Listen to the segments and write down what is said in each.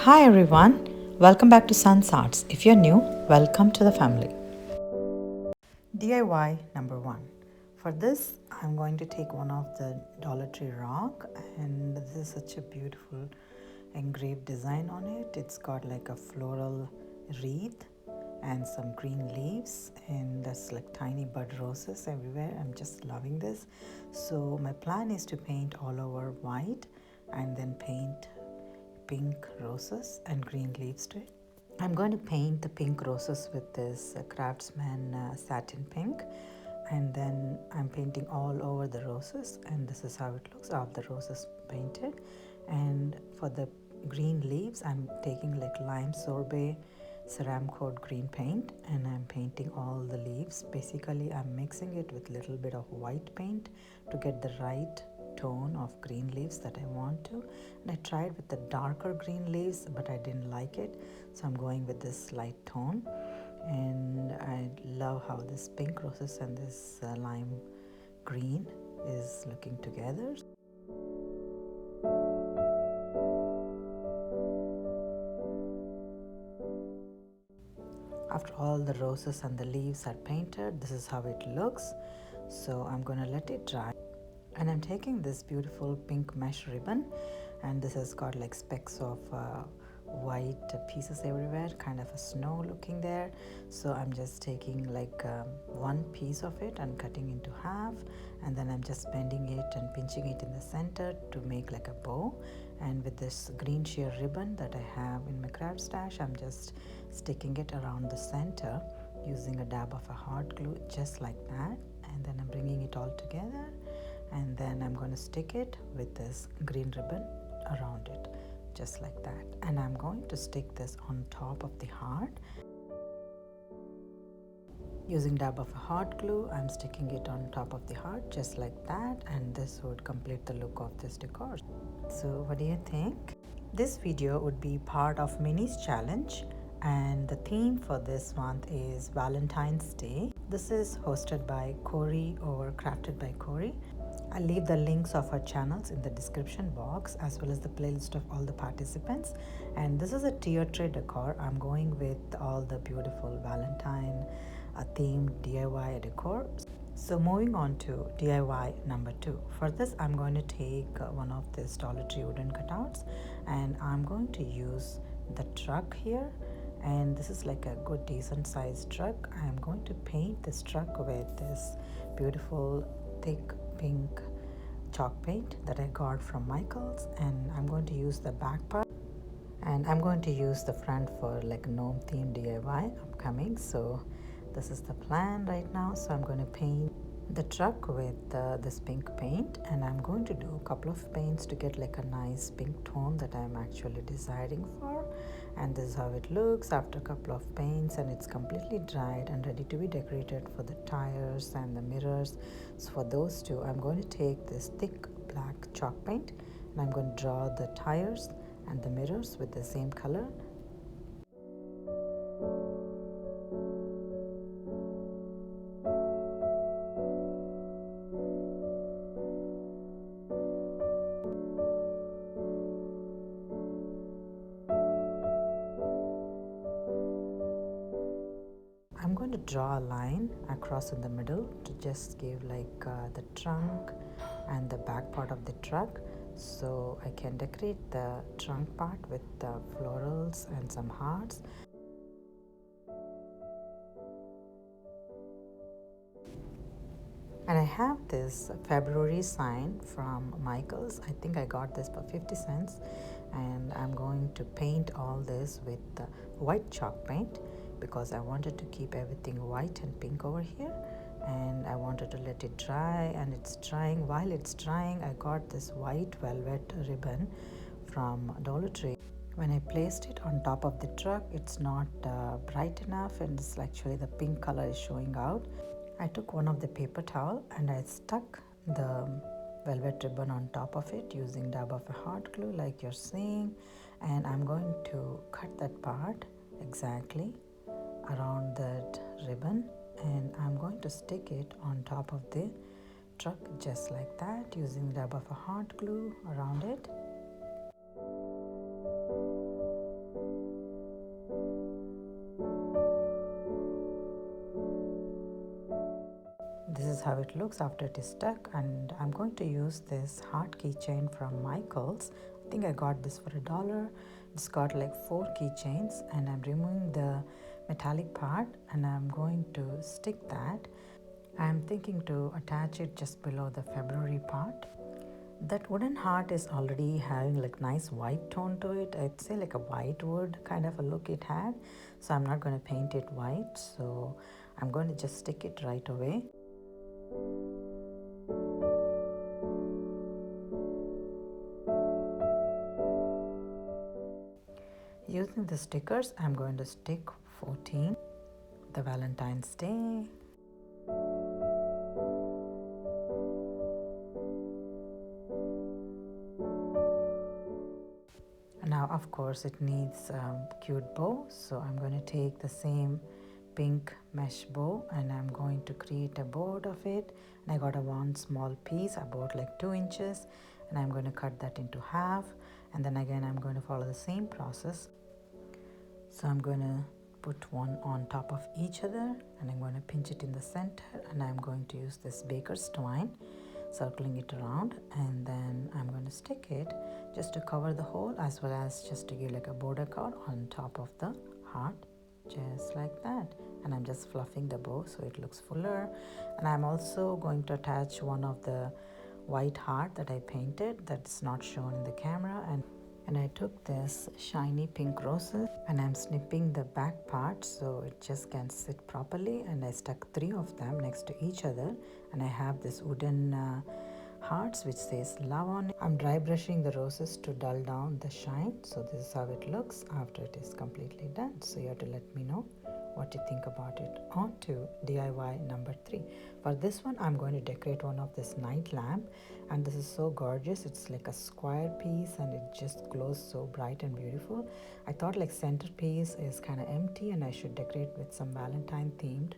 Hi everyone, welcome back to Sun's Arts. If you're new, welcome to the family. DIY number 1. For this, I'm going to take one of the Dollar Tree rock, and this is such a beautiful engraved design on it. It's got like a floral wreath and some green leaves, and there's like tiny bud roses everywhere. I'm just loving this. So my plan is to paint all over white and then paint pink roses and green leaves to it. I'm going to paint the pink roses with this Craftsman satin pink, and then I'm painting all over the roses, and this is how it looks. All the roses painted. And for the green leaves, I'm taking like lime sorbet Ceramcoat green paint, and I'm painting all the leaves. Basically, I'm mixing it with a little bit of white paint to get the right tone of green leaves that I want to. And I tried with the darker green leaves, but I didn't like it, so I'm going with this light tone. And I love how this pink roses and this lime green is looking together. After all the roses and the leaves are painted, this is how it looks. So I'm going to let it dry, and I'm taking this beautiful pink mesh ribbon, and this has got like specks of white pieces everywhere, kind of a snow looking there. So I'm just taking like one piece of it and cutting into half, and then I'm just bending it and pinching it in the center to make like a bow. And with this green sheer ribbon that I have in my craft stash, I'm just sticking it around the center using a dab of a hot glue, just like that. And then I'm bringing it all together, and then I'm going to stick it with this green ribbon around it, just like that. And I'm going to stick this on top of the heart. Using dab of a hot glue, I'm sticking it on top of the heart, just like that, and this would complete the look of this decor. So what do you think? This video would be part of Minnie's challenge, and the theme for this month is Valentine's Day. This is hosted by Corie or crafted by Corie. I'll leave the links of her channels in the description box, as well as the playlist of all the participants. And this is a tier tray decor. I'm going with all the beautiful Valentine themed DIY decor. So moving on to DIY number 2. For this, I'm going to take one of these Dollar Tree wooden cutouts, and I'm going to use the truck here. And this is like a good decent sized truck. I'm going to paint this truck with this beautiful thick pink chalk paint that I got from Michael's, and I'm going to use the back part, and I'm going to use the front for like gnome themed DIY upcoming. So this is the plan right now. So I'm going to paint the truck with this pink paint, and I'm going to do a couple of paints to get like a nice pink tone that I'm actually deciding for. And this is how it looks after a couple of paints, and it's completely dried and ready to be decorated for the tires and the mirrors. So for those two, I'm going to take this thick black chalk paint, and I'm going to draw the tires and the mirrors with the same color. I'm going to draw a line across in the middle to just give like the trunk and the back part of the truck, so I can decorate the trunk part with the florals and some hearts. And I have this February sign from Michael's. I think I got this for 50 cents. And I'm going to paint all this with white chalk paint, because I wanted to keep everything white and pink over here. And I wanted to let it dry, and it's drying. While it's drying, I got this white velvet ribbon from Dollar Tree. When I placed it on top of the truck, it's not bright enough, and it's actually the pink color is showing out. I took one of the paper towel and I stuck the velvet ribbon on top of it using dab of a hot glue like you're seeing, and I'm going to cut that part exactly around that ribbon, and I'm going to stick it on top of the truck just like that using dab of a hot glue around it. how it looks after it is stuck. And I'm going to use this heart keychain from Michaels. I think I got this for $1. It's got like 4 keychains, and I'm removing the metallic part and I'm going to stick that. I'm thinking to attach it just below the February part. That wooden heart is already having like nice white tone to it. I'd say like a white wood kind of a look it had. So I'm not going to paint it white. So I'm going to just stick it right away. Using the stickers, I'm going to stick 14, the Valentine's Day. Now, of course, it needs a cute bow, so I'm going to take the same pink mesh bow and I'm going to create a bow out of it. And I got one small piece, about like 2 inches, and I'm going to cut that into half. And then again, I'm going to follow the same process. So I'm going to put one on top of each other, and I'm going to pinch it in the center, and I'm going to use this baker's twine, circling it around, and then I'm going to stick it just to cover the hole, as well as just to give like a border cut on top of the heart, just like that. And I'm just fluffing the bow so it looks fuller. And I'm also going to attach one of the white heart that I painted that's not shown in the camera, and I took this shiny pink roses and I'm snipping the back part so it just can sit properly, and I stuck 3 of them next to each other, and I have this wooden hearts which says love on it. I'm dry brushing the roses to dull down the shine. So this is how it looks after it is completely done. So you have to let me know what you think about it. On to DIY number 3. For this one, I'm going to decorate one of this night lamp, and this is so gorgeous. It's like a square piece and it just glows so bright and beautiful. I thought like centerpiece is kind of empty and I should decorate with some Valentine themed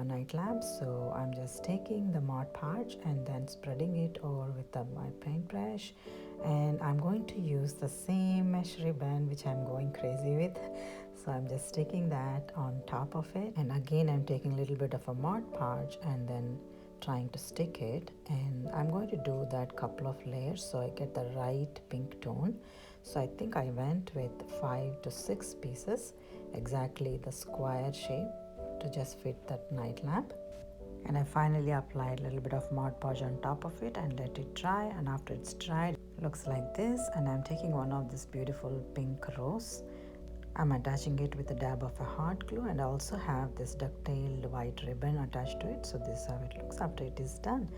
night lamp. So I'm just taking the Mod Podge and then spreading it over with my paintbrush, and I'm going to use the same mesh ribbon which I'm going crazy with. So I'm just sticking that on top of it, and again I'm taking a little bit of a Mod Podge and then trying to stick it, and I'm going to do that couple of layers so I get the right pink tone. So I think I went with 5 to 6 pieces, exactly the square shape, to just fit that night lamp. And I finally applied a little bit of Mod Podge on top of it and let it dry, and after it's dried it looks like this. And I'm taking one of this beautiful pink rose, I'm attaching it with a dab of a hot glue, and I also have this ducktailed white ribbon attached to it. So this is how it looks after it is done.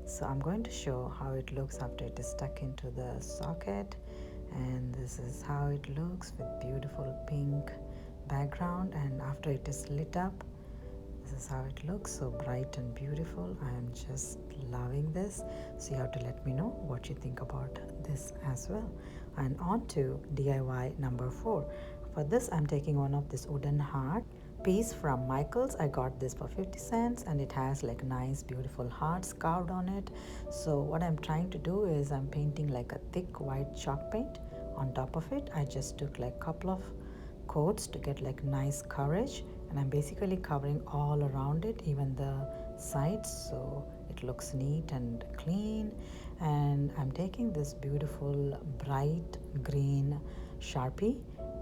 So I'm going to show how it looks after it is stuck into the socket, and this is how it looks with beautiful pink background, and after it is lit up, this is how it looks, so bright and beautiful. I am just loving this. So you have to let me know what you think about this as well. And on to DIY number 4. For this, I'm taking one of this wooden heart piece from Michaels. I got this for 50 cents and it has like nice beautiful hearts carved on it. So what I'm trying to do is I'm painting like a thick white chalk paint on top of it. I just took like a couple of coats to get like nice coverage, and I'm basically covering all around it, even the sides, so it looks neat and clean. And I'm taking this beautiful bright green Sharpie,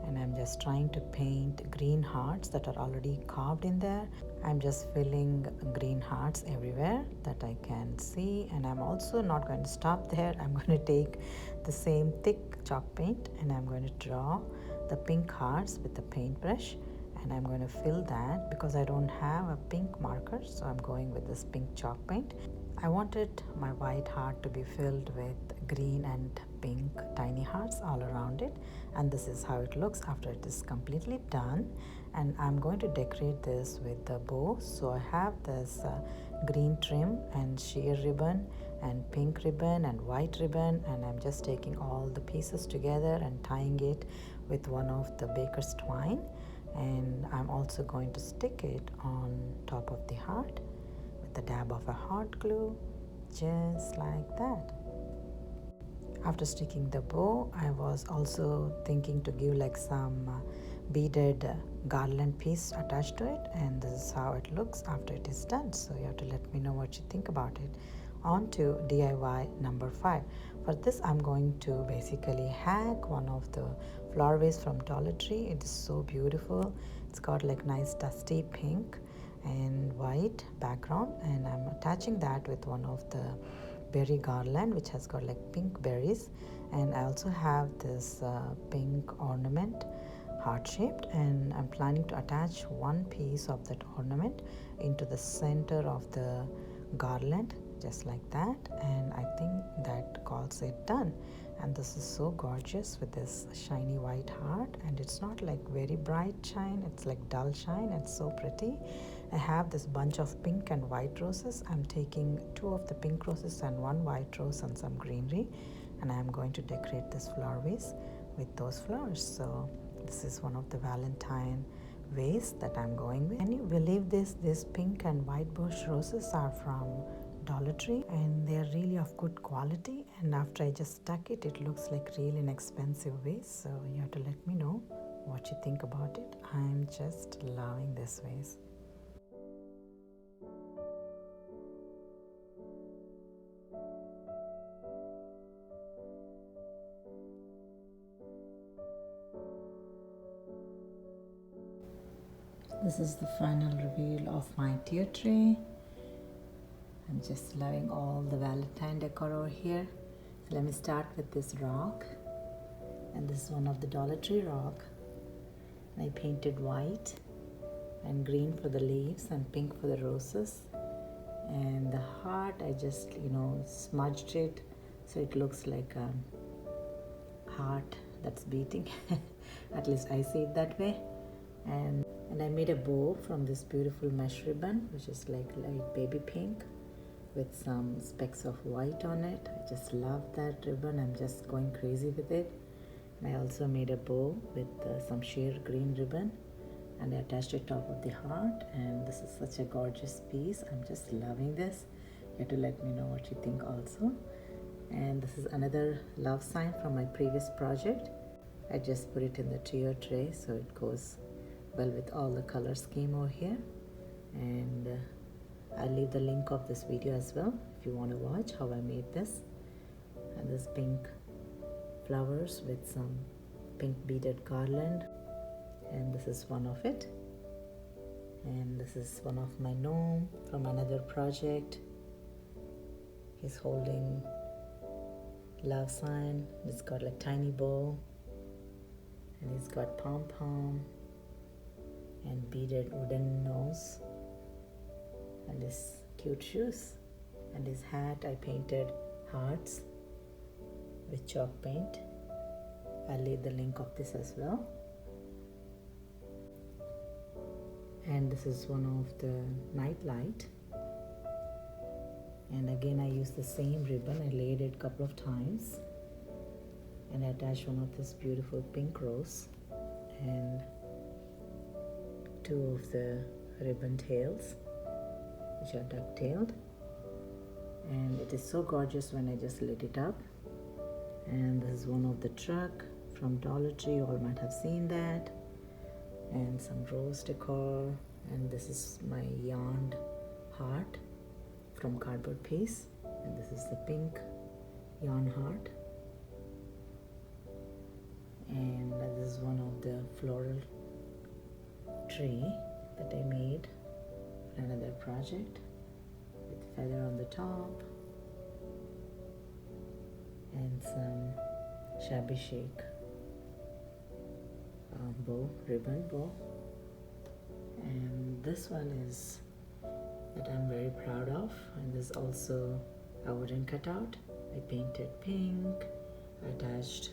and I'm just trying to paint green hearts that are already carved in there. I'm just filling green hearts everywhere that I can see, and I'm also not going to stop there. I'm going to take the same thick chalk paint and I'm going to draw the pink hearts with the paintbrush, and I'm going to fill that because I don't have a pink marker, so I'm going with this pink chalk paint. I wanted my white heart to be filled with green and pink tiny hearts all around it, and this is how it looks after it is completely done. And I'm going to decorate this with the bow. So I have this green trim and sheer ribbon and pink ribbon and white ribbon, and I'm just taking all the pieces together and tying it with one of the baker's twine, and I'm also going to stick it on top of the heart with a dab of a hot glue, just like that. After sticking the bow, I was also thinking to give like some beaded garland piece attached to it, and this is how it looks after it is done. So you have to let me know what you think about it. On to DIY number 5. For this, I'm going to basically hack one of the flower vase from Dollar Tree. It is so beautiful. It's got like nice dusty pink and white background, and I'm attaching that with one of the berry garland which has got like pink berries. And I also have this pink ornament, heart shaped, and I'm planning to attach one piece of that ornament into the center of the garland, just like that. And I think that calls it done. And this is so gorgeous with this shiny white heart, and it's not like very bright shine, it's like dull shine. It's so pretty. I have this bunch of pink and white roses. I'm taking 2 of the pink roses and 1 white rose and some greenery, and I'm going to decorate this flower vase with those flowers. So this is one of the Valentine vase that I'm going with. Can you believe this? These pink and white bush roses are from Dollar Tree, and they're really of good quality. And after I just stuck it, it looks like really inexpensive vase. So you have to let me know what you think about it. I'm just loving this vase. This is the final reveal of my tier tray. I'm just loving all the Valentine decor over here. So let me start with this rock. And this is one of the Dollar Tree rock. And I painted white and green for the leaves and pink for the roses. And the heart, I just, smudged it so it looks like a heart that's beating. At least I see it that way. And I made a bow from this beautiful mesh ribbon, which is like light baby pink with some specks of white on it. I just love that ribbon. I'm just going crazy with it. And I also made a bow with some sheer green ribbon, and I attached it top of the heart. And this is such a gorgeous piece. I'm just loving this. You have to let me know what you think also. And this is another love sign from my previous project. I just put it in the tier tray so it goes well with all the color scheme over here. And I'll leave the link of this video as well if you want to watch how I made this. And this pink flowers with some pink beaded garland, and this is one of it. And this is one of my gnome from another project. He's holding love sign. It's got like tiny bow, and he's got pom-pom and beaded wooden nose, and his cute shoes, and his hat I painted hearts with chalk paint. I'll leave the link of this as well. And this is one of the night light, and again I used the same ribbon. I laid it a couple of times, and I attached one of this beautiful pink rose and 2 of the ribbon tails, which are duck-tailed. And it is so gorgeous when I just lit it up. And this is one of the truck from Dollar Tree. You all might have seen that. And some rose decor. And this is my yarned heart from cardboard piece. And this is the pink yarn heart. And this is one of the floral tree that I made for another project with feather on the top and some shabby chic bow, ribbon bow. And this one is that I'm very proud of, and this is also a wooden cutout. I painted pink, attached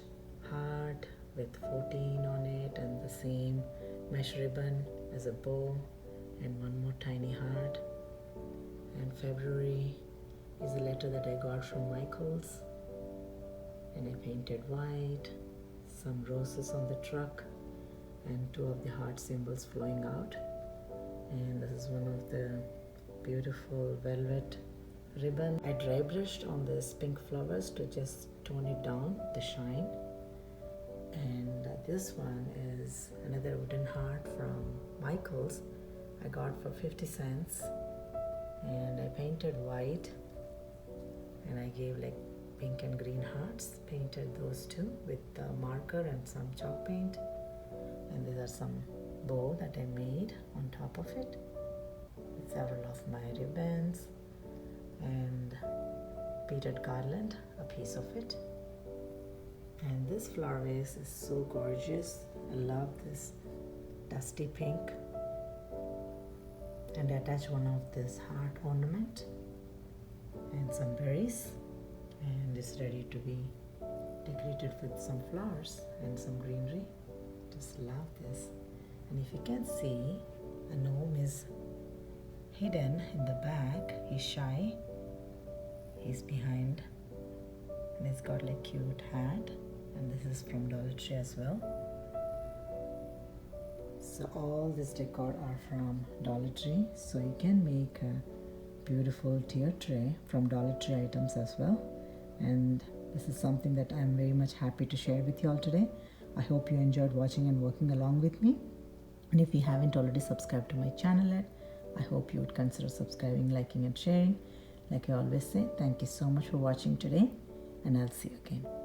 heart with 14 on it, and the same mesh ribbon as a bow, and one more tiny heart. And February is a letter that I got from Michael's, and I painted white, some roses on the truck, and 2 of the heart symbols flowing out. And this is one of the beautiful velvet ribbon. I dry brushed on this pink flowers to just tone it down, the shine. And this one is another wooden heart from Michael's. I got for 50 cents, and I painted white, and I gave like pink and green hearts, painted those two with a marker and some chalk paint. And these are some bow that I made on top of it with several of my ribbons and beaded garland, a piece of it. And this flower vase is so gorgeous. I love this dusty pink. And I attached one of this heart ornament and some berries, and it's ready to be decorated with some flowers and some greenery. Just love this. And if you can see, the gnome is hidden in the back. He's shy. He's behind, and he's got like cute hat. And this is from Dollar Tree as well. So all this decor are from Dollar Tree. So you can make a beautiful tier tray from Dollar Tree items as well. And this is something that I'm very much happy to share with you all today. I hope you enjoyed watching and working along with me. And if you haven't already subscribed to my channel yet, I hope you would consider subscribing, liking and sharing. Like I always say, thank you so much for watching today, and I'll see you again.